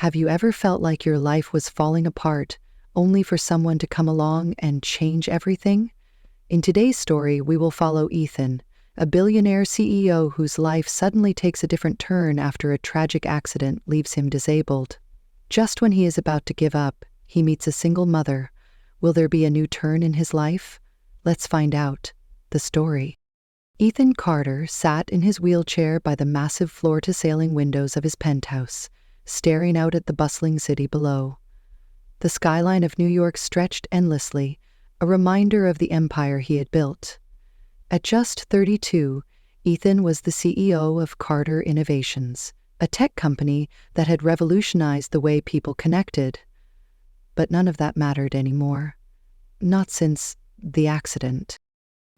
Have you ever felt like your life was falling apart, only for someone to come along and change everything? In today's story, we will follow Ethan, a billionaire CEO whose life suddenly takes a different turn after a tragic accident leaves him disabled. Just when he is about to give up, he meets a single mother. Will there be a new turn in his life? Let's find out. The story. Ethan Carter sat in his wheelchair by the massive floor-to-ceiling windows of his penthouse, staring out at the bustling city below. The skyline of New York stretched endlessly, a reminder of the empire he had built. At just 32, Ethan was the CEO of Carter Innovations, a tech company that had revolutionized the way people connected. But none of that mattered anymore. Not since the accident.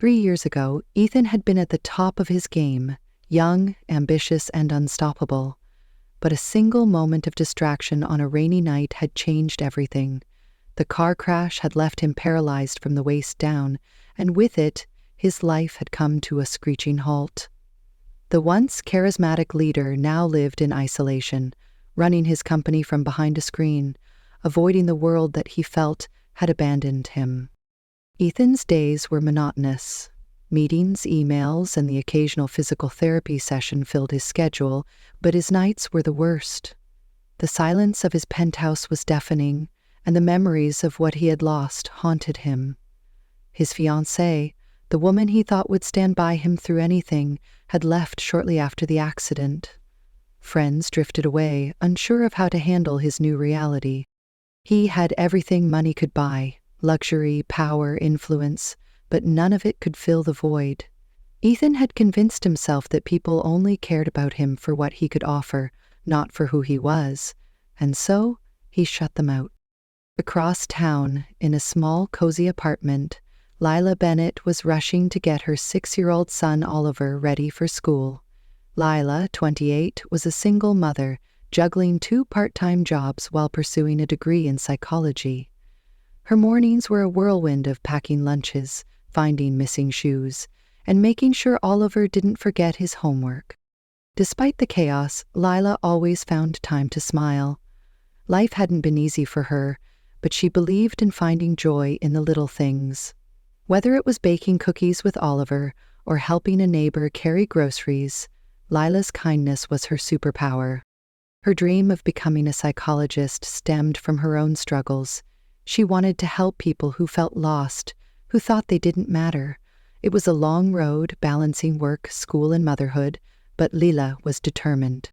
3 years ago, Ethan had been at the top of his game, young, ambitious, and unstoppable. But a single moment of distraction on a rainy night had changed everything. The car crash had left him paralyzed from the waist down, and with it, his life had come to a screeching halt. The once charismatic leader now lived in isolation, running his company from behind a screen, avoiding the world that he felt had abandoned him. Ethan's days were monotonous. Meetings, emails, and the occasional physical therapy session filled his schedule, but his nights were the worst. The silence of his penthouse was deafening, and the memories of what he had lost haunted him. His fiancée, the woman he thought would stand by him through anything, had left shortly after the accident. Friends drifted away, unsure of how to handle his new reality. He had everything money could buy: luxury, power, influence, but none of it could fill the void. Ethan had convinced himself that people only cared about him for what he could offer, not for who he was, and so he shut them out. Across town, in a small, cozy apartment, Lila Bennett was rushing to get her 6-year-old son Oliver ready for school. Lila, 28, was a single mother, juggling 2 part-time jobs while pursuing a degree in psychology. Her mornings were a whirlwind of packing lunches, finding missing shoes, and making sure Oliver didn't forget his homework. Despite the chaos, Lila always found time to smile. Life hadn't been easy for her, but she believed in finding joy in the little things. Whether it was baking cookies with Oliver or helping a neighbor carry groceries, Lila's kindness was her superpower. Her dream of becoming a psychologist stemmed from her own struggles. She wanted to help people who felt lost, who thought they didn't matter. It was a long road, balancing work, school, and motherhood, but Lila was determined.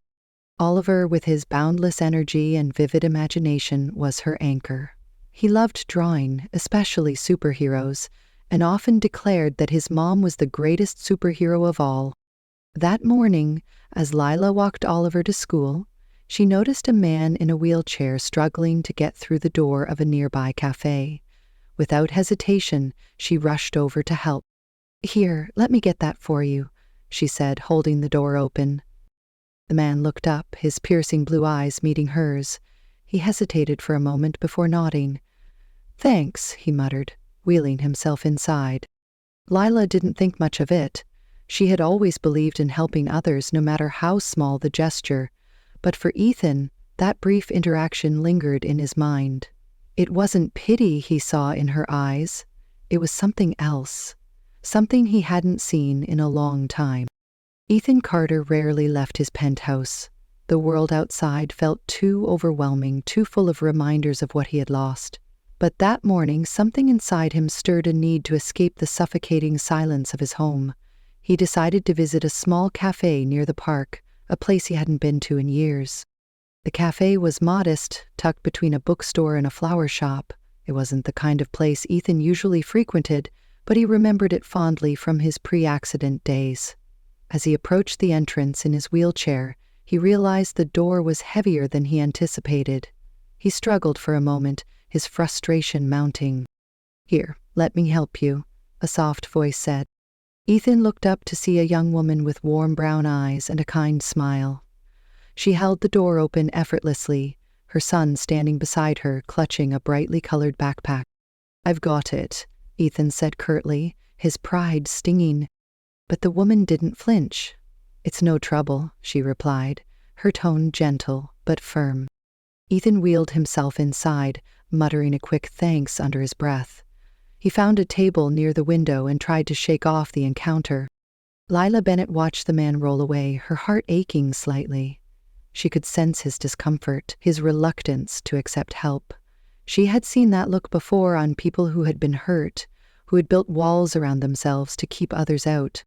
Oliver, with his boundless energy and vivid imagination, was her anchor. He loved drawing, especially superheroes, and often declared that his mom was the greatest superhero of all. That morning, as Lila walked Oliver to school, she noticed a man in a wheelchair struggling to get through the door of a nearby cafe. Without hesitation, she rushed over to help. "Here, let me get that for you," she said, holding the door open. The man looked up, his piercing blue eyes meeting hers. He hesitated for a moment before nodding. "Thanks," he muttered, wheeling himself inside. Lila didn't think much of it. She had always believed in helping others, no matter how small the gesture. But for Ethan, that brief interaction lingered in his mind. It wasn't pity he saw in her eyes. It was something else. Something he hadn't seen in a long time. Ethan Carter rarely left his penthouse. The world outside felt too overwhelming, too full of reminders of what he had lost. But that morning, something inside him stirred a need to escape the suffocating silence of his home. He decided to visit a small cafe near the park, a place he hadn't been to in years. The cafe was modest, tucked between a bookstore and a flower shop. It wasn't the kind of place Ethan usually frequented, but he remembered it fondly from his pre-accident days. As he approached the entrance in his wheelchair, he realized the door was heavier than he anticipated. He struggled for a moment, his frustration mounting. "Here, let me help you," a soft voice said. Ethan looked up to see a young woman with warm brown eyes and a kind smile. She held the door open effortlessly, her son standing beside her, clutching a brightly colored backpack. "I've got it," Ethan said curtly, his pride stinging. But the woman didn't flinch. "It's no trouble," she replied, her tone gentle but firm. Ethan wheeled himself inside, muttering a quick thanks under his breath. He found a table near the window and tried to shake off the encounter. Lila Bennett watched the man roll away, her heart aching slightly. She could sense his discomfort, his reluctance to accept help. She had seen that look before on people who had been hurt, who had built walls around themselves to keep others out.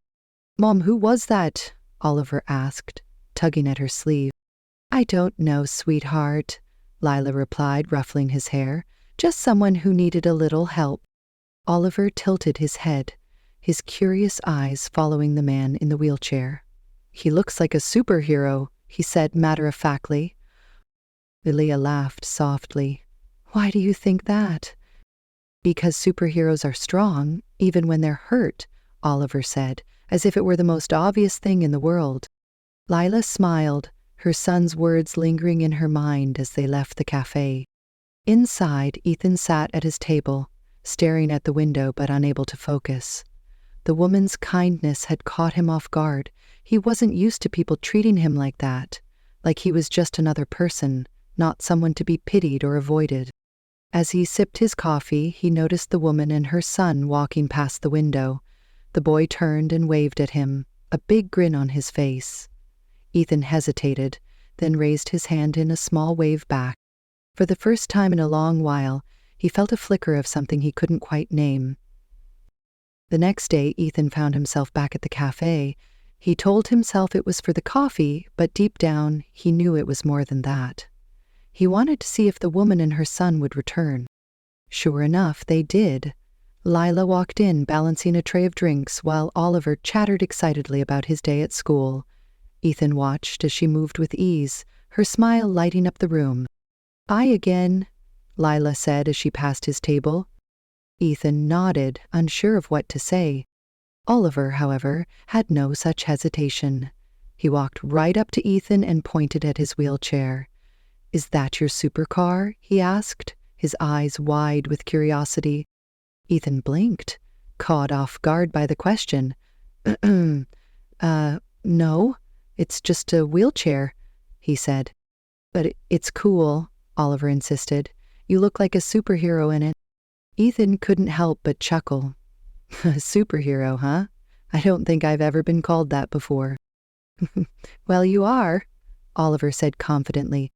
"Mom, who was that?" Oliver asked, tugging at her sleeve. "I don't know, sweetheart," Lila replied, ruffling his hair. "Just someone who needed a little help." Oliver tilted his head, his curious eyes following the man in the wheelchair. "He looks like a superhero," he said matter-of-factly. Lilia laughed softly. "Why do you think that?" "Because superheroes are strong, even when they're hurt," Oliver said, as if it were the most obvious thing in the world. Lila smiled, her son's words lingering in her mind as they left the cafe. Inside, Ethan sat at his table, staring at the window but unable to focus. The woman's kindness had caught him off guard. He wasn't used to people treating him like that, like he was just another person, not someone to be pitied or avoided. As he sipped his coffee, he noticed the woman and her son walking past the window. The boy turned and waved at him, a big grin on his face. Ethan hesitated, then raised his hand in a small wave back. For the first time in a long while, he felt a flicker of something he couldn't quite name. The next day, Ethan found himself back at the cafe. He told himself it was for the coffee, but deep down, he knew it was more than that. He wanted to see if the woman and her son would return. Sure enough, they did. Lila walked in, balancing a tray of drinks, while Oliver chattered excitedly about his day at school. Ethan watched as she moved with ease, her smile lighting up the room. "I again," Lila said as she passed his table. Ethan nodded, unsure of what to say. Oliver, however, had no such hesitation. He walked right up to Ethan and pointed at his wheelchair. "Is that your supercar?" he asked, his eyes wide with curiosity. Ethan blinked, caught off guard by the question. No, it's just a wheelchair," he said. "But it's cool," Oliver insisted. "You look like a superhero in it." Ethan couldn't help but chuckle. "A superhero, huh? I don't think I've ever been called that before." "Well, you are," Oliver said confidently.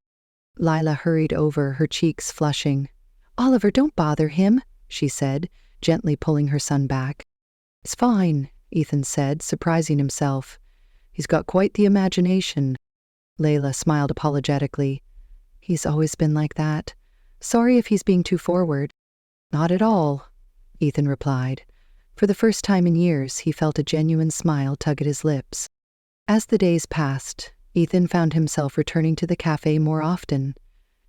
Lila hurried over, her cheeks flushing. "Oliver, don't bother him," she said, gently pulling her son back. "It's fine," Ethan said, surprising himself. "He's got quite the imagination." Layla smiled apologetically. "He's always been like that. Sorry if he's being too forward." "Not at all," Ethan replied. For the first time in years, he felt a genuine smile tug at his lips. As the days passed, Ethan found himself returning to the cafe more often.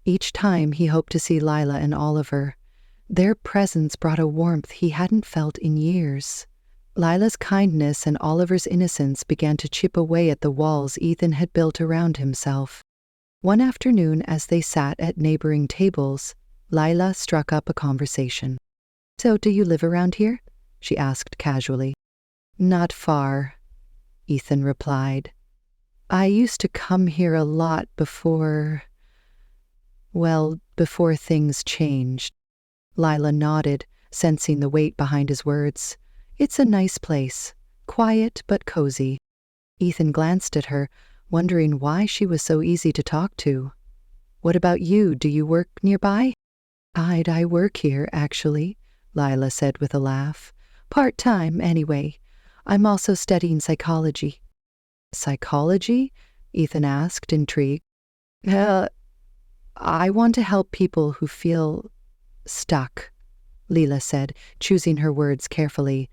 Each time he hoped to see Lila and Oliver. Their presence brought a warmth he hadn't felt in years. Lila's kindness and Oliver's innocence began to chip away at the walls Ethan had built around himself. One afternoon, as they sat at neighboring tables, Lila struck up a conversation. "So, do you live around here?" she asked casually. "Not far," Ethan replied. "I used to come here a lot before things changed." Lila nodded, sensing the weight behind his words. "It's a nice place, quiet but cozy." Ethan glanced at her, wondering why she was so easy to talk to. "What about you? Do you work nearby?" I work here, actually," Lila said with a laugh. "Part-time, anyway. I'm also studying psychology." "Psychology?" Ethan asked, intrigued. I want to help people who feel stuck," Lila said, choosing her words carefully.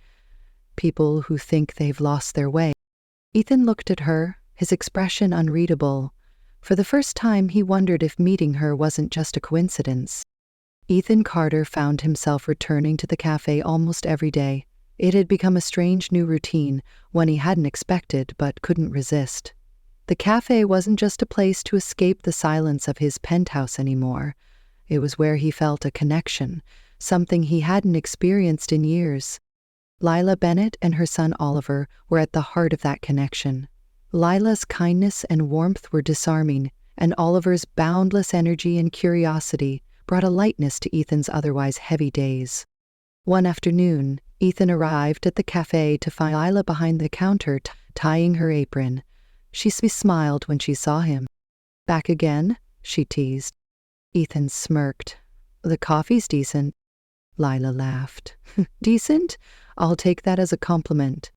"People who think they've lost their way." Ethan looked at her, his expression unreadable. For the first time, he wondered if meeting her wasn't just a coincidence. Ethan Carter found himself returning to the cafe almost every day. It had become a strange new routine, one he hadn't expected but couldn't resist. The cafe wasn't just a place to escape the silence of his penthouse anymore. It was where he felt a connection, something he hadn't experienced in years. Lila Bennett and her son Oliver were at the heart of that connection. Lila's kindness and warmth were disarming, and Oliver's boundless energy and curiosity brought a lightness to Ethan's otherwise heavy days. One afternoon, Ethan arrived at the cafe to find Lila behind the counter tying her apron. She smiled when she saw him. "Back again?" she teased. Ethan smirked. "The coffee's decent." Lila laughed. "Decent? I'll take that as a compliment."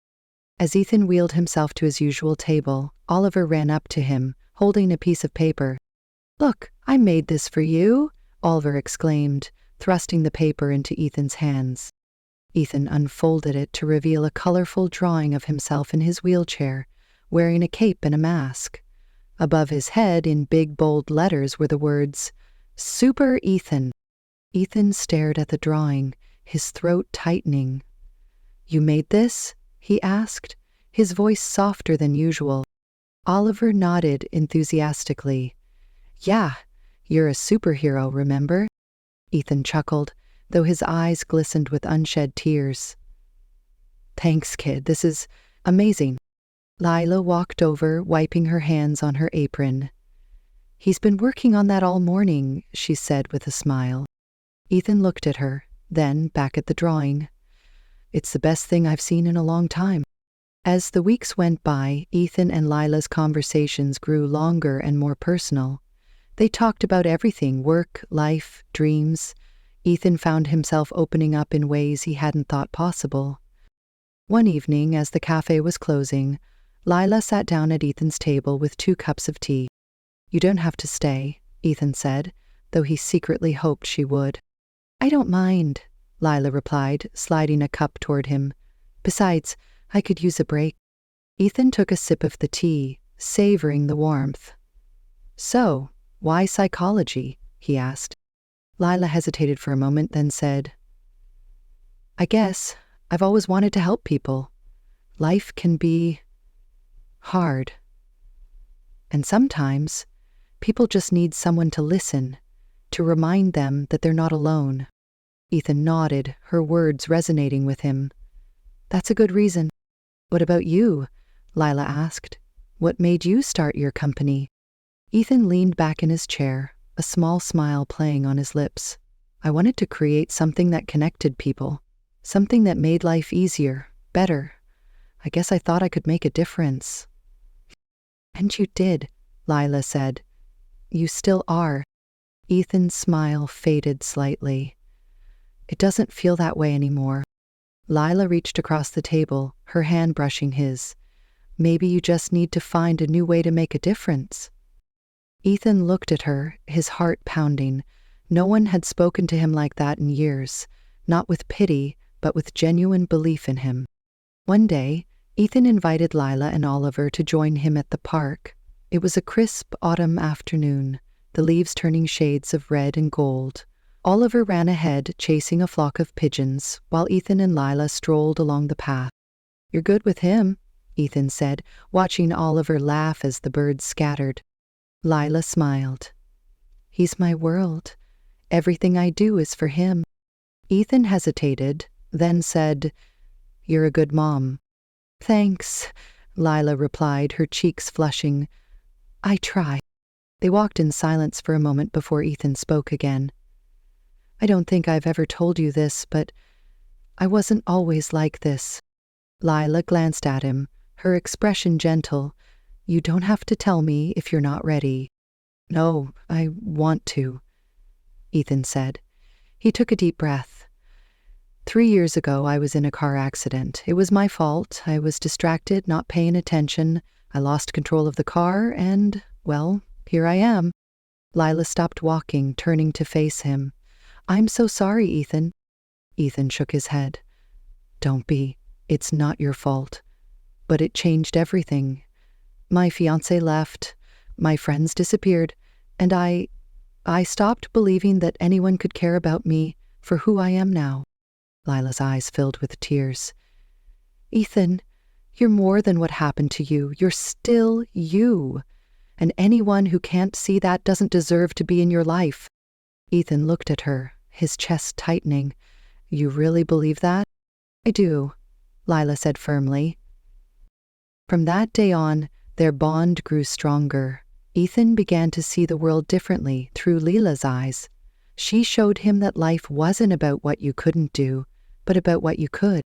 As Ethan wheeled himself to his usual table, Oliver ran up to him, holding a piece of paper. "Look, I made this for you," Oliver exclaimed, thrusting the paper into Ethan's hands. Ethan unfolded it to reveal a colorful drawing of himself in his wheelchair, wearing a cape and a mask. Above his head, in big bold letters, were the words, "Super Ethan." Ethan stared at the drawing, his throat tightening. "You made this?" he asked, his voice softer than usual. Oliver nodded enthusiastically. "Yeah, you're a superhero, remember?" Ethan chuckled, though his eyes glistened with unshed tears. "Thanks, kid. This is amazing." Lila walked over, wiping her hands on her apron. "He's been working on that all morning," she said with a smile. Ethan looked at her, then back at the drawing. "It's the best thing I've seen in a long time." As the weeks went by, Ethan and Lila's conversations grew longer and more personal. They talked about everything: work, life, dreams. Ethan found himself opening up in ways he hadn't thought possible. One evening, as the cafe was closing, Lila sat down at Ethan's table with 2 cups of tea. "You don't have to stay," Ethan said, though he secretly hoped she would. "I don't mind," Lila replied, sliding a cup toward him. "Besides, I could use a break." Ethan took a sip of the tea, savoring the warmth. "So, why psychology?" he asked. Lila hesitated for a moment, then said, "I guess I've always wanted to help people. Life can be hard. And sometimes people just need someone to listen, to remind them that they're not alone." Ethan nodded, her words resonating with him. "That's a good reason." "What about you?" Lila asked. "What made you start your company?" Ethan leaned back in his chair, a small smile playing on his lips. "I wanted to create something that connected people, something that made life easier, better. I guess I thought I could make a difference." "And you did," Lila said. "You still are." Ethan's smile faded slightly. "It doesn't feel that way anymore." Lila reached across the table, her hand brushing his. "Maybe you just need to find a new way to make a difference." Ethan looked at her, his heart pounding. No one had spoken to him like that in years, not with pity, but with genuine belief in him. One day, Ethan invited Lila and Oliver to join him at the park. It was a crisp autumn afternoon, the leaves turning shades of red and gold. Oliver ran ahead, chasing a flock of pigeons, while Ethan and Lila strolled along the path. "You're good with him," Ethan said, watching Oliver laugh as the birds scattered. Lila smiled. "He's my world. Everything I do is for him." Ethan hesitated, then said, "You're a good mom." "Thanks," Lila replied, her cheeks flushing. "I try." They walked in silence for a moment before Ethan spoke again. "I don't think I've ever told you this, but I wasn't always like this." Lila glanced at him, her expression gentle. "You don't have to tell me if you're not ready." "No, I want to," Ethan said. He took a deep breath. 3 years ago, I was in a car accident. It was my fault. I was distracted, not paying attention. I lost control of the car, and, well, here I am. Lila stopped walking, turning to face him. "I'm so sorry, Ethan." Ethan shook his head. "Don't be. It's not your fault. But it changed everything. My fiancé left, my friends disappeared, and I stopped believing that anyone could care about me for who I am now." Lila's eyes filled with tears. "Ethan, you're more than what happened to you. You're still you. And anyone who can't see that doesn't deserve to be in your life." Ethan looked at her, his chest tightening. "You really believe that?" "I do," Lila said firmly. From that day on, their bond grew stronger. Ethan began to see the world differently through Leela's eyes. She showed him that life wasn't about what you couldn't do, but about what you could.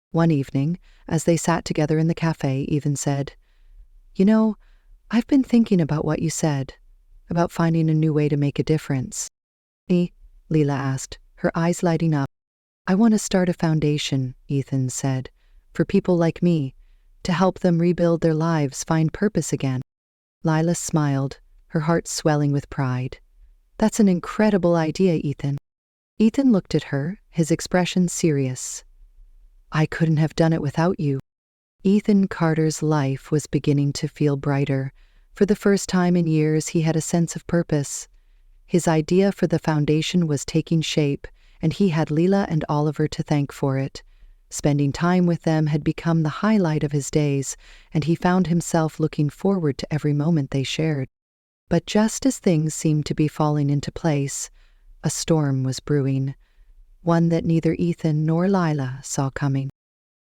One evening, as they sat together in the cafe, Ethan said, "You know, I've been thinking about what you said, about finding a new way to make a difference." "Me?" Leela asked, her eyes lighting up. "I want to start a foundation," Ethan said, "for people like me, to help them rebuild their lives, find purpose again." Lila smiled, her heart swelling with pride. "That's an incredible idea, Ethan." Ethan looked at her, his expression serious. "I couldn't have done it without you." Ethan Carter's life was beginning to feel brighter. For the first time in years, he had a sense of purpose. His idea for the foundation was taking shape, and he had Leela and Oliver to thank for it. Spending time with them had become the highlight of his days, and he found himself looking forward to every moment they shared. But just as things seemed to be falling into place, a storm was brewing, one that neither Ethan nor Lila saw coming.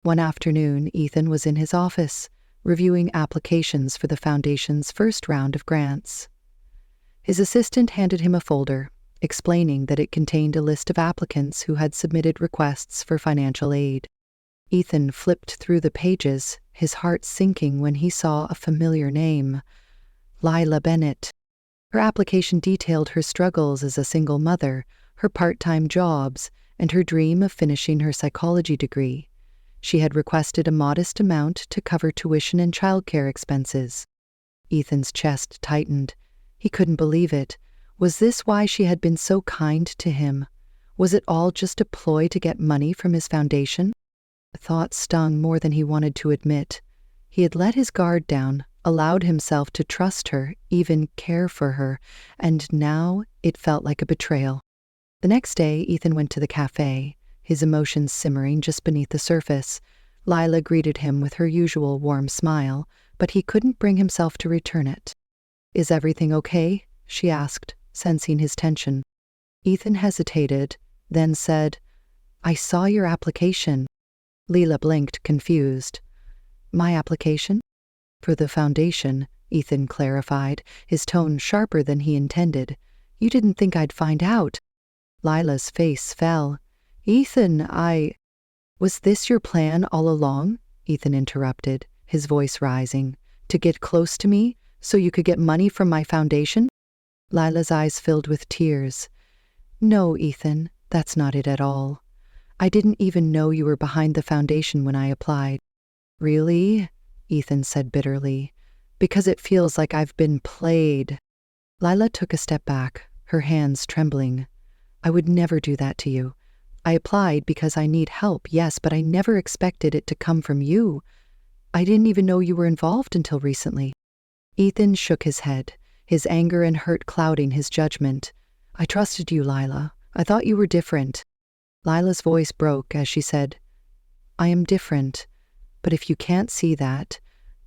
One afternoon, Ethan was in his office, reviewing applications for the foundation's first round of grants. His assistant handed him a folder, explaining that it contained a list of applicants who had submitted requests for financial aid. Ethan flipped through the pages, his heart sinking when he saw a familiar name, Lila Bennett. Her application detailed her struggles as a single mother, her part-time jobs, and her dream of finishing her psychology degree. She had requested a modest amount to cover tuition and childcare expenses. Ethan's chest tightened. He couldn't believe it. Was this why she had been so kind to him? Was it all just a ploy to get money from his foundation? The thought stung more than he wanted to admit. He had let his guard down, allowed himself to trust her, even care for her, and now it felt like a betrayal. The next day, Ethan went to the cafe, his emotions simmering just beneath the surface. Lila greeted him with her usual warm smile, but he couldn't bring himself to return it. "Is everything okay?" she asked, sensing his tension. Ethan hesitated, then said, "I saw your application." Leela blinked, confused. "My application?" "For the foundation," Ethan clarified, his tone sharper than he intended. "You didn't think I'd find out." Lila's face fell. "Ethan, Was this your plan all along?" Ethan interrupted, his voice rising. "To get close to me, so you could get money from my foundation?" Lila's eyes filled with tears. "No, Ethan, that's not it at all. I didn't even know you were behind the foundation when I applied." "Really?" Ethan said bitterly. "Because it feels like I've been played." Lila took a step back, her hands trembling. "I would never do that to you. I applied because I need help, yes, but I never expected it to come from you. I didn't even know you were involved until recently." Ethan shook his head, his anger and hurt clouding his judgment. "I trusted you, Lila. I thought you were different." Lila's voice broke as she said, "I am different, but if you can't see that,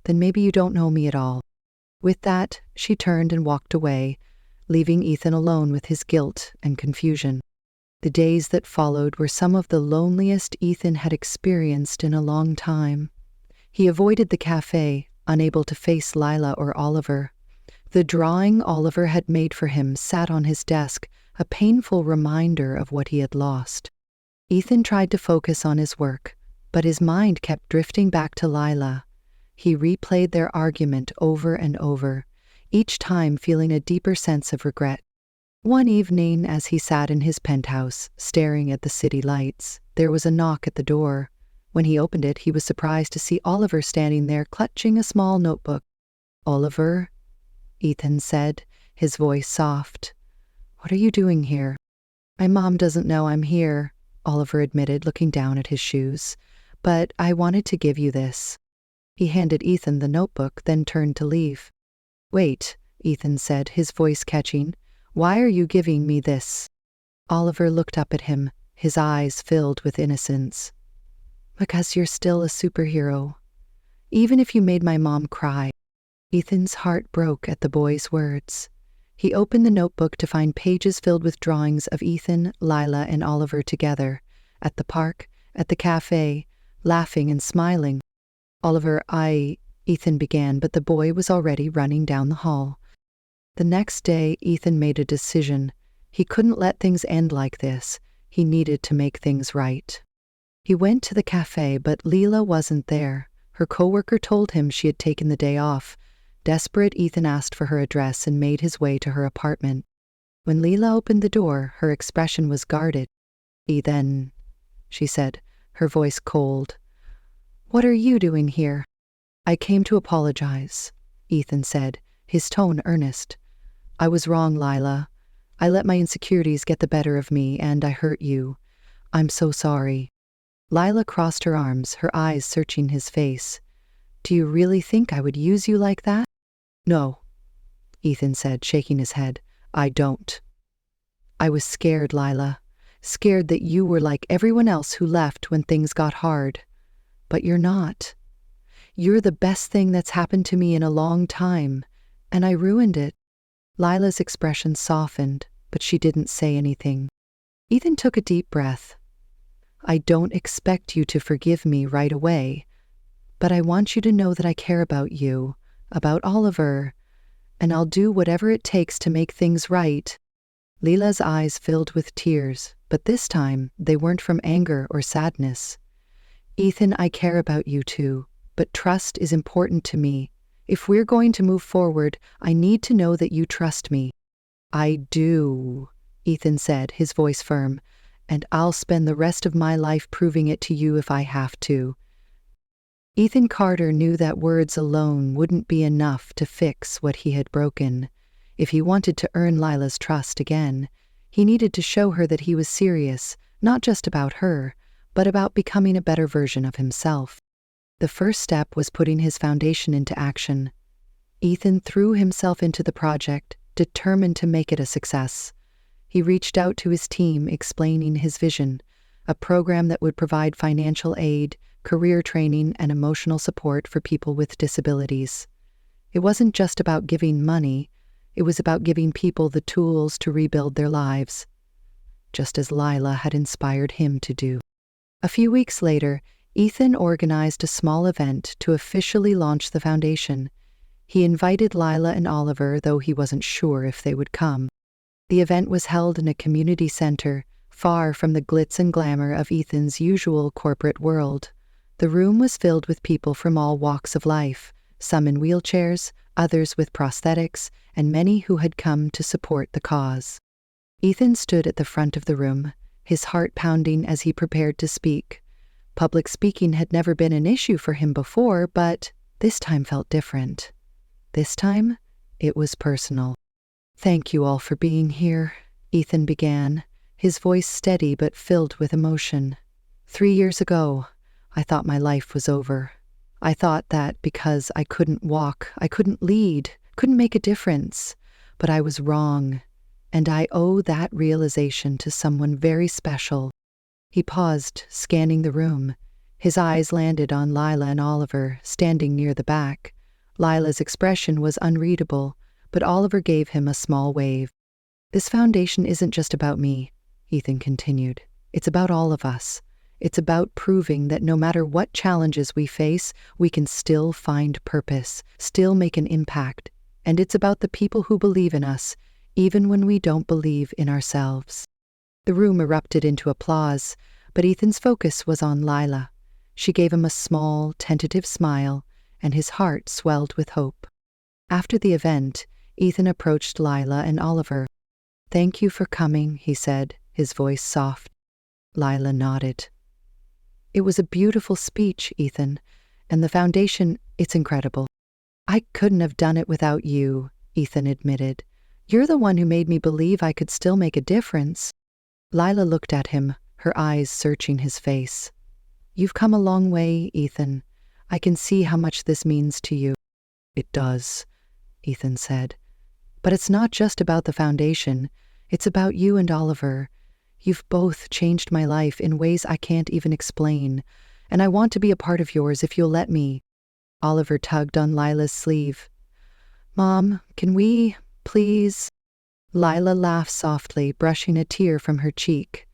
then maybe you don't know me at all." With that, she turned and walked away, leaving Ethan alone with his guilt and confusion. The days that followed were some of the loneliest Ethan had experienced in a long time. He avoided the cafe, unable to face Lila or Oliver. The drawing Oliver had made for him sat on his desk, a painful reminder of what he had lost. Ethan tried to focus on his work, but his mind kept drifting back to Lila. He replayed their argument over and over, each time feeling a deeper sense of regret. One evening, as he sat in his penthouse, staring at the city lights, there was a knock at the door. When he opened it, he was surprised to see Oliver standing there, clutching a small notebook. "Oliver," Ethan said, his voice soft. "What are you doing here?" "My mom doesn't know I'm here," Oliver admitted, looking down at his shoes. "But I wanted to give you this." He handed Ethan the notebook, then turned to leave. "Wait," Ethan said, his voice catching. "Why are you giving me this?" Oliver looked up at him, his eyes filled with innocence. "Because you're still a superhero. Even if you made my mom cry." Ethan's heart broke at the boy's words. He opened the notebook to find pages filled with drawings of Ethan, Lila, and Oliver together, at the park, at the cafe, laughing and smiling. "Oliver, Ethan began, but the boy was already running down the hall. The next day, Ethan made a decision. He couldn't let things end like this. He needed to make things right. He went to the cafe, but Leela wasn't there. Her coworker told him she had taken the day off. Desperate, Ethan asked for her address and made his way to her apartment. When Leela opened the door, her expression was guarded. "Ethan," she said, her voice cold. "What are you doing here?" "I came to apologize," Ethan said, his tone earnest. "I was wrong, Lila. I let my insecurities get the better of me, and I hurt you. I'm so sorry." Lila crossed her arms, her eyes searching his face. "Do you really think I would use you like that?" "No," Ethan said, shaking his head. "I don't. I was scared, Lila. Scared that you were like everyone else who left when things got hard. But you're not. You're the best thing that's happened to me in a long time, and I ruined it." Lila's expression softened, but she didn't say anything. Ethan took a deep breath. "I don't expect you to forgive me right away, but I want you to know that I care about you, about Oliver, and I'll do whatever it takes to make things right." Leela's eyes filled with tears, but this time they weren't from anger or sadness. "Ethan, I care about you too, but trust is important to me. If we're going to move forward, I need to know that you trust me." "I do," Ethan said, his voice firm, "and I'll spend the rest of my life proving it to you if I have to." Ethan Carter knew that words alone wouldn't be enough to fix what he had broken. If he wanted to earn Lila's trust again, he needed to show her that he was serious, not just about her, but about becoming a better version of himself. The first step was putting his foundation into action. Ethan threw himself into the project, determined to make it a success. He reached out to his team, explaining his vision, a program that would provide financial aid, career training, and emotional support for people with disabilities. It wasn't just about giving money, it was about giving people the tools to rebuild their lives, just as Lila had inspired him to do. A few weeks later, Ethan organized a small event to officially launch the foundation. He invited Lila and Oliver, though he wasn't sure if they would come. The event was held in a community center, far from the glitz and glamour of Ethan's usual corporate world. The room was filled with people from all walks of life, some in wheelchairs, others with prosthetics, and many who had come to support the cause. Ethan stood at the front of the room, his heart pounding as he prepared to speak. Public speaking had never been an issue for him before, but this time felt different. This time, it was personal. "Thank you all for being here," Ethan began, his voice steady but filled with emotion. 3 years ago, I thought my life was over. I thought that because I couldn't walk, I couldn't lead, couldn't make a difference. But I was wrong, and I owe that realization to someone very special. He paused, scanning the room. His eyes landed on Lila and Oliver, standing near the back. Lila's expression was unreadable, but Oliver gave him a small wave. "This foundation isn't just about me," Ethan continued. "It's about all of us. It's about proving that no matter what challenges we face, we can still find purpose, still make an impact. And it's about the people who believe in us, even when we don't believe in ourselves." The room erupted into applause, but Ethan's focus was on Lila. She gave him a small, tentative smile, and his heart swelled with hope. After the event, Ethan approached Lila and Oliver. "Thank you for coming," he said, his voice soft. Lila nodded. "It was a beautiful speech, Ethan, and the foundation, it's incredible." "I couldn't have done it without you," Ethan admitted. "You're the one who made me believe I could still make a difference." Lila looked at him, her eyes searching his face. "You've come a long way, Ethan. I can see how much this means to you." "It does," Ethan said. "But it's not just about the foundation. It's about you and Oliver. You've both changed my life in ways I can't even explain, and I want to be a part of yours if you'll let me." Oliver tugged on Lila's sleeve. "Mom, can we, please?" Lila laughed softly, brushing a tear from her cheek.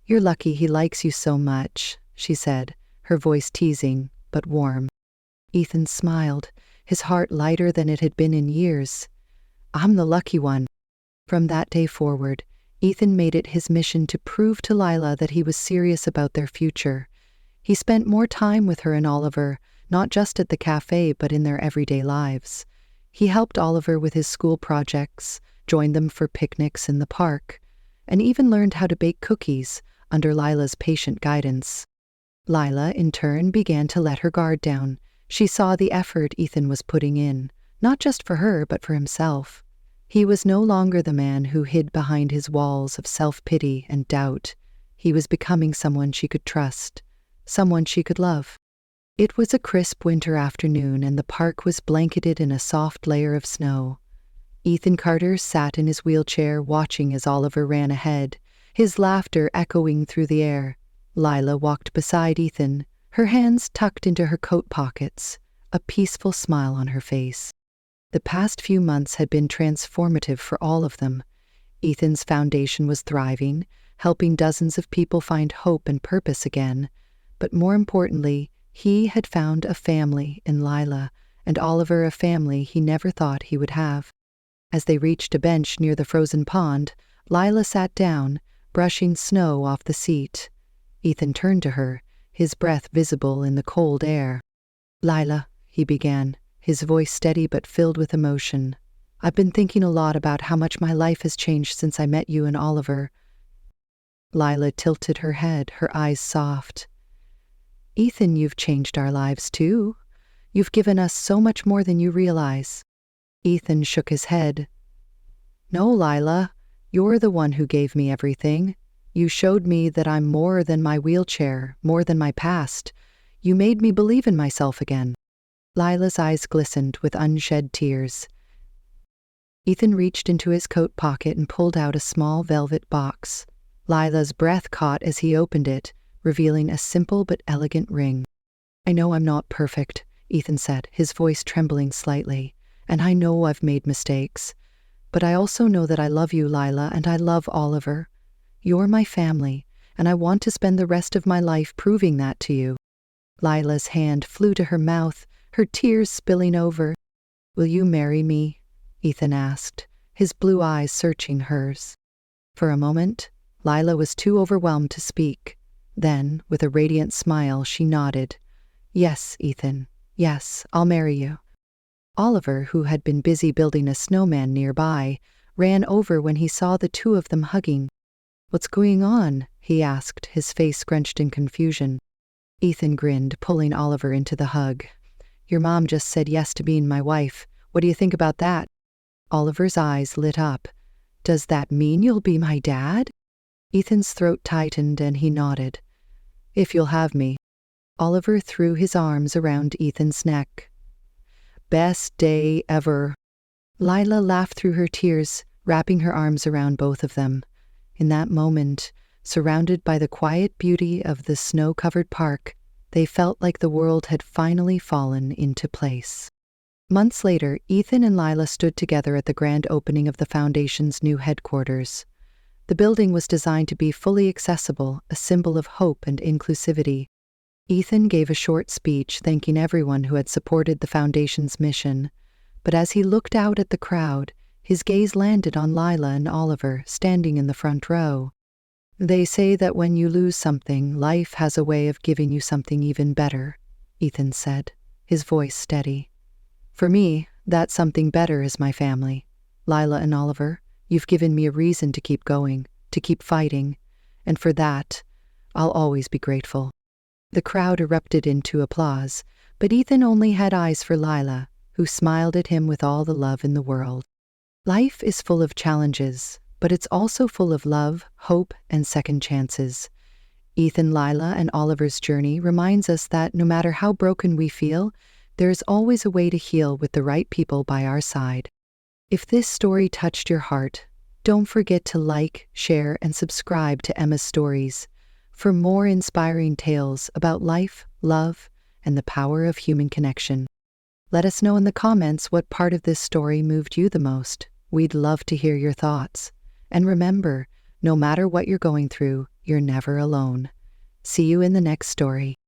"You're lucky he likes you so much," she said, her voice teasing, but warm. Ethan smiled, his heart lighter than it had been in years. I'm the lucky one. From that day forward, Ethan made it his mission to prove to Lila that he was serious about their future. He spent more time with her and Oliver, not just at the cafe but in their everyday lives. He helped Oliver with his school projects, joined them for picnics in the park, and even learned how to bake cookies under Lila's patient guidance. Lila, in turn, began to let her guard down. She saw the effort Ethan was putting in, not just for her but for himself. He was no longer the man who hid behind his walls of self-pity and doubt. He was becoming someone she could trust, someone she could love. It was a crisp winter afternoon and the park was blanketed in a soft layer of snow. Ethan Carter sat in his wheelchair watching as Oliver ran ahead, his laughter echoing through the air. Lila walked beside Ethan, her hands tucked into her coat pockets, a peaceful smile on her face. The past few months had been transformative for all of them. Ethan's foundation was thriving, helping dozens of people find hope and purpose again. But more importantly, he had found a family in Lila, and Oliver a family he never thought he would have. As they reached a bench near the frozen pond, Lila sat down, brushing snow off the seat. Ethan turned to her, his breath visible in the cold air. "Lila," he began, his voice steady but filled with emotion. "I've been thinking a lot about how much my life has changed since I met you and Oliver." Lila tilted her head, her eyes soft. "Ethan, you've changed our lives too. You've given us so much more than you realize." Ethan shook his head. "No, Lila, you're the one who gave me everything. You showed me that I'm more than my wheelchair, more than my past. You made me believe in myself again." Lila's eyes glistened with unshed tears. Ethan reached into his coat pocket and pulled out a small velvet box. Lila's breath caught as he opened it, revealing a simple but elegant ring. "I know I'm not perfect," Ethan said, his voice trembling slightly, "and I know I've made mistakes. But I also know that I love you, Lila, and I love Oliver. You're my family, and I want to spend the rest of my life proving that to you." Lila's hand flew to her mouth, her tears spilling over. "Will you marry me?" Ethan asked, his blue eyes searching hers. For a moment, Lila was too overwhelmed to speak. Then, with a radiant smile, she nodded. "Yes, Ethan. Yes, I'll marry you." Oliver, who had been busy building a snowman nearby, ran over when he saw the two of them hugging. "What's going on?" he asked, his face scrunched in confusion. Ethan grinned, pulling Oliver into the hug. "Your mom just said yes to being my wife. What do you think about that?" Oliver's eyes lit up. "Does that mean you'll be my dad?" Ethan's throat tightened and he nodded. "If you'll have me." Oliver threw his arms around Ethan's neck. "Best day ever." Lila laughed through her tears, wrapping her arms around both of them. In that moment, surrounded by the quiet beauty of the snow-covered park, they felt like the world had finally fallen into place. Months later, Ethan and Lila stood together at the grand opening of the Foundation's new headquarters. The building was designed to be fully accessible, a symbol of hope and inclusivity. Ethan gave a short speech thanking everyone who had supported the Foundation's mission, but as he looked out at the crowd, his gaze landed on Lila and Oliver, standing in the front row. "They say that when you lose something, life has a way of giving you something even better," Ethan said, his voice steady. "For me, that something better is my family. Lila and Oliver, you've given me a reason to keep going, to keep fighting, and for that, I'll always be grateful." The crowd erupted into applause, but Ethan only had eyes for Lila, who smiled at him with all the love in the world. Life is full of challenges, but it's also full of love, hope, and second chances. Ethan, Lila, and Oliver's journey reminds us that no matter how broken we feel, there is always a way to heal with the right people by our side. If this story touched your heart, don't forget to like, share, and subscribe to Emma's Stories for more inspiring tales about life, love, and the power of human connection. Let us know in the comments what part of this story moved you the most. We'd love to hear your thoughts. And remember, no matter what you're going through, you're never alone. See you in the next story.